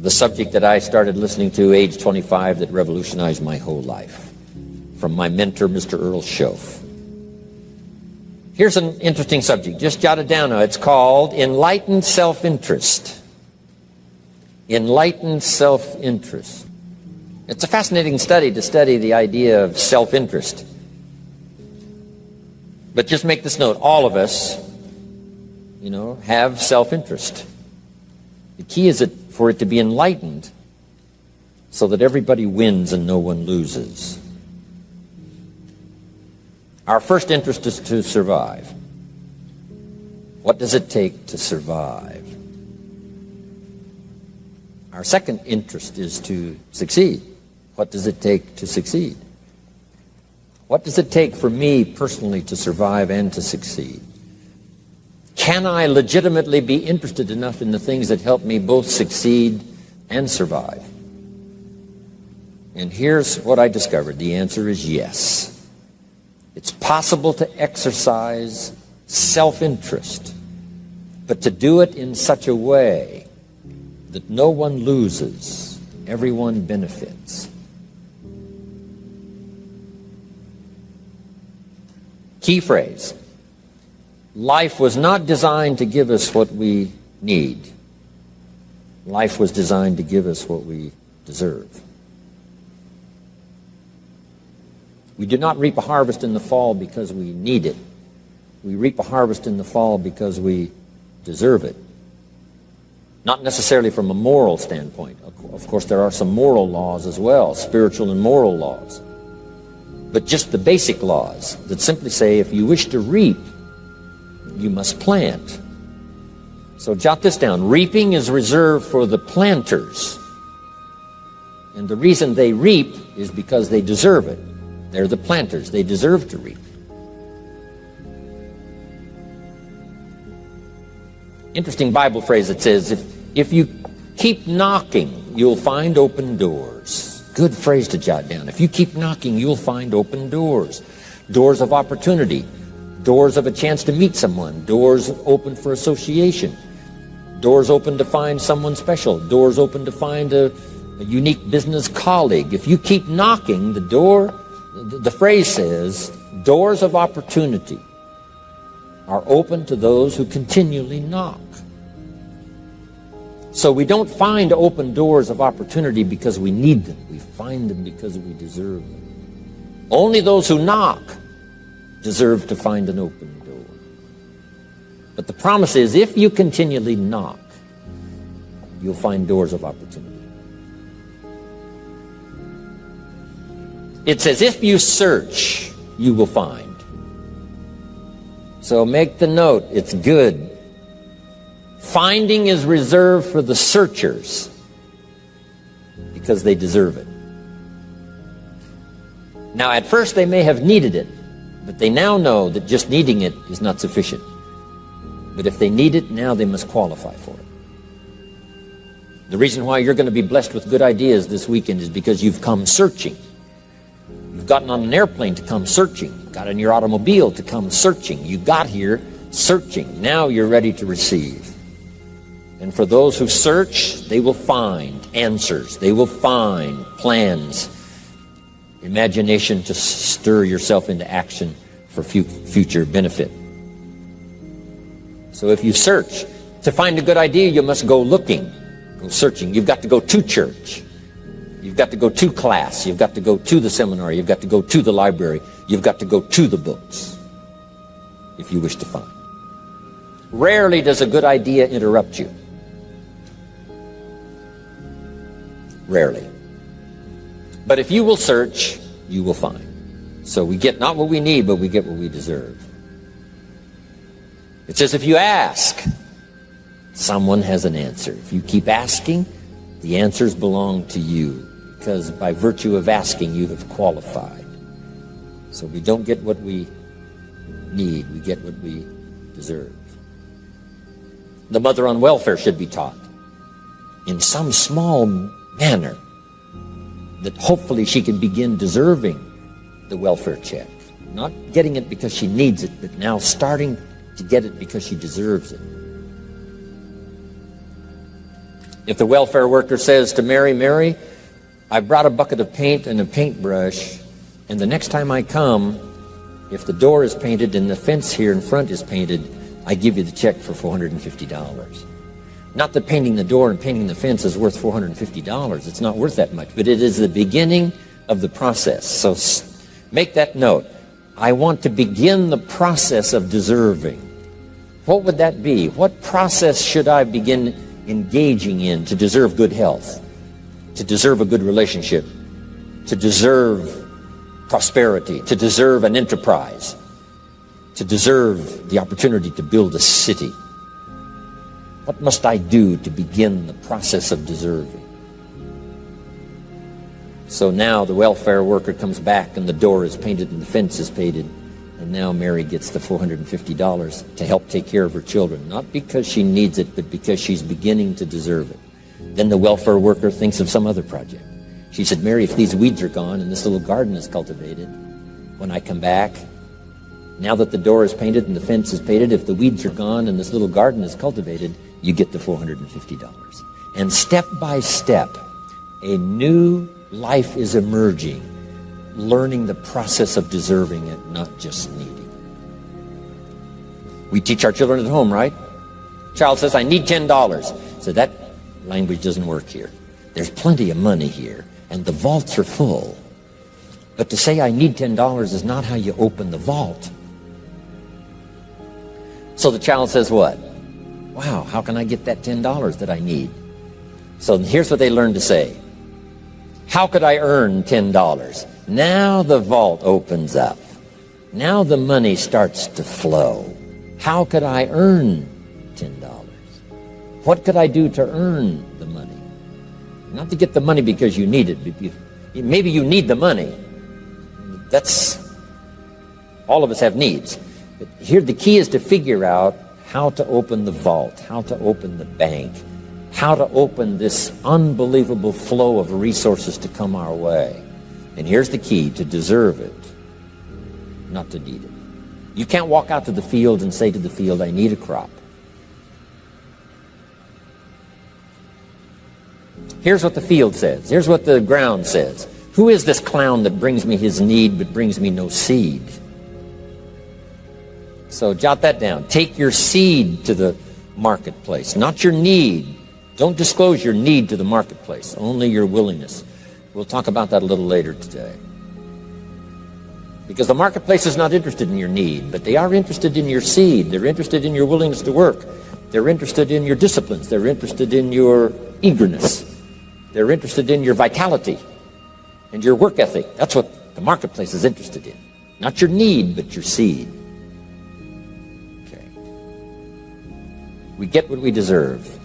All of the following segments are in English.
the subject that I started listening to age 25 that revolutionized my whole life, from my mentor, Mr. Earl Schoaf. Here's an interesting subject. Just jot it down now. It's called enlightened self-interest. Enlightened self-interest. It's a fascinating study to study the idea of self-interest. But just make this note, all of us, have self-interest. The key is for it to be enlightened so that everybody wins and no one loses. Our first interest is to survive. What does it take to survive? Our second interest is to succeed. What does it take to succeed? What does it take for me personally to survive and to succeed? Can I legitimately be interested enough in the things that help me both succeed and survive? And here's what I discovered. The answer is yes. It's possible to exercise self-interest, but to do it in such a way that no one loses, everyone benefits. Key phrase. Life was not designed to give us what we need. Life was designed to give us what we deserve. We do not reap a harvest in the fall because we need it. We reap a harvest in the fall because we deserve it. Not necessarily from a moral standpoint. Of course, there are some moral laws as well, spiritual and moral laws. But just the basic laws that simply say if you wish to reap, you must plant. So jot this down. Reaping is reserved for the planters. And the reason they reap is because they deserve it. They're the planters. They deserve to reap. Interesting Bible phrase that says, if you keep knocking, you'll find open doors. Good phrase to jot down. If you keep knocking, you'll find open doors. Doors of opportunity. Doors of a chance to meet someone. Doors open for association. Doors open to find someone special. Doors open to find a unique business colleague. If you keep knocking, the phrase says, doors of opportunity are open to those who continually knock. So we don't find open doors of opportunity because we need them. We find them because we deserve them. Only those who knock deserve to find an open door. But the promise is, if you continually knock, you'll find doors of opportunity. It says, if you search, you will find. So make the note, it's good. Finding is reserved for the searchers because they deserve it. Now, at first they may have needed it, but they now know that just needing it is not sufficient. But if they need it, now they must qualify for it. The reason why you're going to be blessed with good ideas this weekend is because you've come searching. You've gotten on an airplane to come searching. You got in your automobile to come searching. You got here searching. Now you're ready to receive. And for those who search, they will find answers. They will find plans, imagination to stir yourself into action for future benefit. So if you search, to find a good idea, you must go looking, go searching. You've got to go to church. You've got to go to class. You've got to go to the seminar. You've got to go to the library. You've got to go to the books if you wish to find. Rarely does a good idea interrupt you. Rarely. But if you will search, you will find. So we get not what we need, but we get what we deserve. It says if you ask, someone has an answer. If you keep asking, the answers belong to you, because by virtue of asking, you have qualified. So we don't get what we need, we get what we deserve. The mother on welfare should be taught in some small manner that hopefully she can begin deserving the welfare check. Not getting it because she needs it, but now starting to get it because she deserves it. If the welfare worker says to Mary, Mary, I brought a bucket of paint and a paintbrush, and the next time I come, if the door is painted and the fence here in front is painted, I give you the check for $450. Not that painting the door and painting the fence is worth $450. It's not worth that much, but it is the beginning of the process. So make that note. I want to begin the process of deserving. What would that be? What process should I begin engaging in to deserve good health, to deserve a good relationship, to deserve prosperity, to deserve an enterprise, to deserve the opportunity to build a city? What must I do to begin the process of deserving? So now the welfare worker comes back and the door is painted and the fence is painted, and now Mary gets the $450 to help take care of her children, not because she needs it, but because she's beginning to deserve it. Then the welfare worker thinks of some other project. She said, Mary, if these weeds are gone and this little garden is cultivated, when I come back, now that the door is painted and the fence is painted, if the weeds are gone and this little garden is cultivated, you get the $450. And step by step, a new life is emerging, learning the process of deserving it, not just needing. We teach our children at home, right? Child says, I need $10. So that language doesn't work here. There's plenty of money here, and the vaults are full. But to say I need $10 is not how you open the vault. So the child says what? Wow, how can I get that $10 that I need? So here's what they learn to say. How could I earn $10? Now the vault opens up. Now the money starts to flow. How could I earn $10? What could I do to earn the money? Not to get the money because you need it. Maybe you need the money. That's, all of us have needs. But here the key is to figure out how to open the vault, how to open the bank, how to open this unbelievable flow of resources to come our way. And here's the key: to deserve it, not to need it. You can't walk out to the field and say to the field, I need a crop. Here's what the field says. Here's what the ground says. Who is this clown that brings me his need but brings me no seed? So jot that down. Take your seed to the marketplace, not your need. Don't disclose your need to the marketplace, only your willingness. We'll talk about that a little later today. Because the marketplace is not interested in your need, but they are interested in your seed. They're interested in your willingness to work. They're interested in your disciplines. They're interested in your eagerness. They're interested in your vitality and your work ethic. That's what the marketplace is interested in. Not your need, but your seed. Okay. We get what we deserve.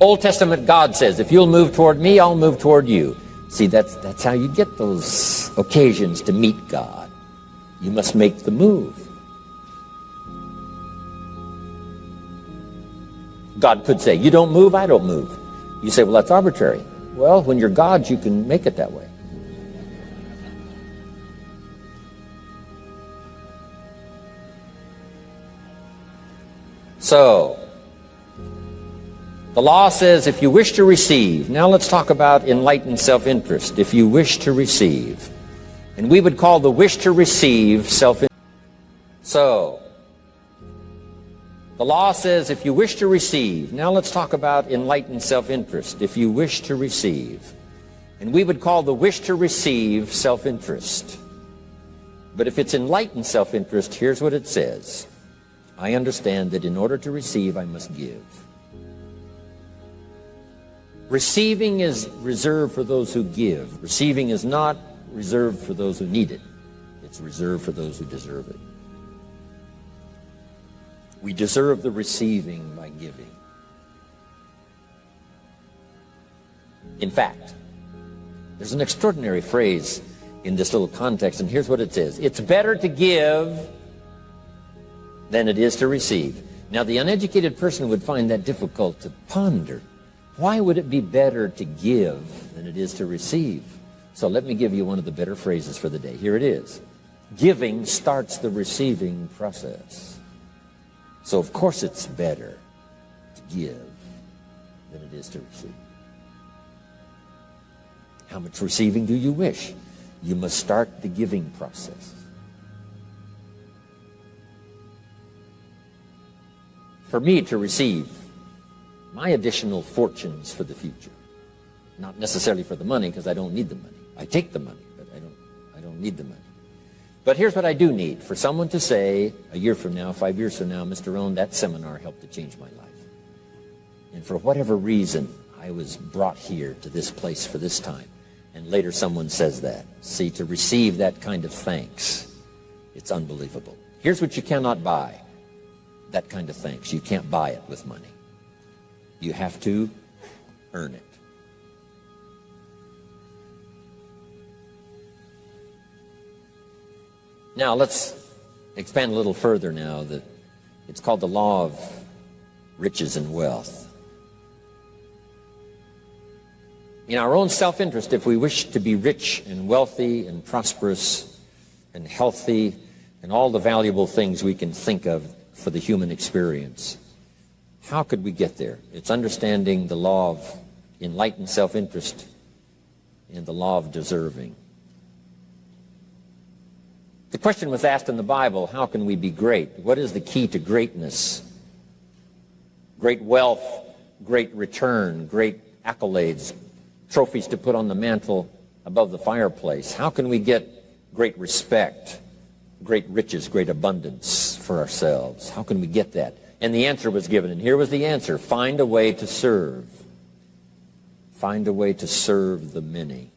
Old Testament God says, if you'll move toward me, I'll move toward you. See, that's how you get those occasions to meet God. You must make the move. God could say, you don't move, I don't move. You say, well, that's arbitrary. Well, when you're God, you can make it that way. So, the law says if you wish to receive. Now let's talk about enlightened self-interest. If you wish to receive. And we would call the wish to receive self-interest. So, the law says if you wish to receive. Now let's talk about enlightened self-interest. If you wish to receive. And we would call the wish to receive self-interest. But if it's enlightened self-interest, here's what it says. I understand that in order to receive, I must give. Receiving is reserved for those who give. Receiving is not reserved for those who need it. It's reserved for those who deserve it. We deserve the receiving by giving. In fact, there's an extraordinary phrase in this little context, and here's what it says. It's better to give than it is to receive. Now, the uneducated person would find that difficult to ponder. Why would it be better to give than it is to receive? So let me give you one of the better phrases for the day. Here it is. Giving starts the receiving process. So of course it's better to give. than it is to receive. How much receiving do you wish? You must start the giving process. For me to receive my additional fortunes for the future, not necessarily for the money, because I don't need the money. I take the money, but I don't need the money. But here's what I do need. For someone to say, a year from now, 5 years from now, Mr. ROHN, that seminar helped to change my life. And for whatever reason, I was brought here to this place for this time. And later someone says that. See, to receive that kind of thanks, it's unbelievable. Here's what you cannot buy. That kind of thanks. You can't buy it with money. You have to earn it. Now let's expand a little further now. It's called the law of riches and wealth. In our own self-interest, if we wish to be rich and wealthy and prosperous and healthy and all the valuable things we can think of for the human experience, how could we get there? It's understanding the law of enlightened self-interest and the law of deserving. The question was asked in the Bible, how can we be great? What is the key to greatness? Great wealth, great return, great accolades, trophies to put on the mantle above the fireplace. How can we get great respect, great riches, great abundance for ourselves? How can we get that? And the answer was given, and here was the answer. Find a way to serve. Find a way to serve the many.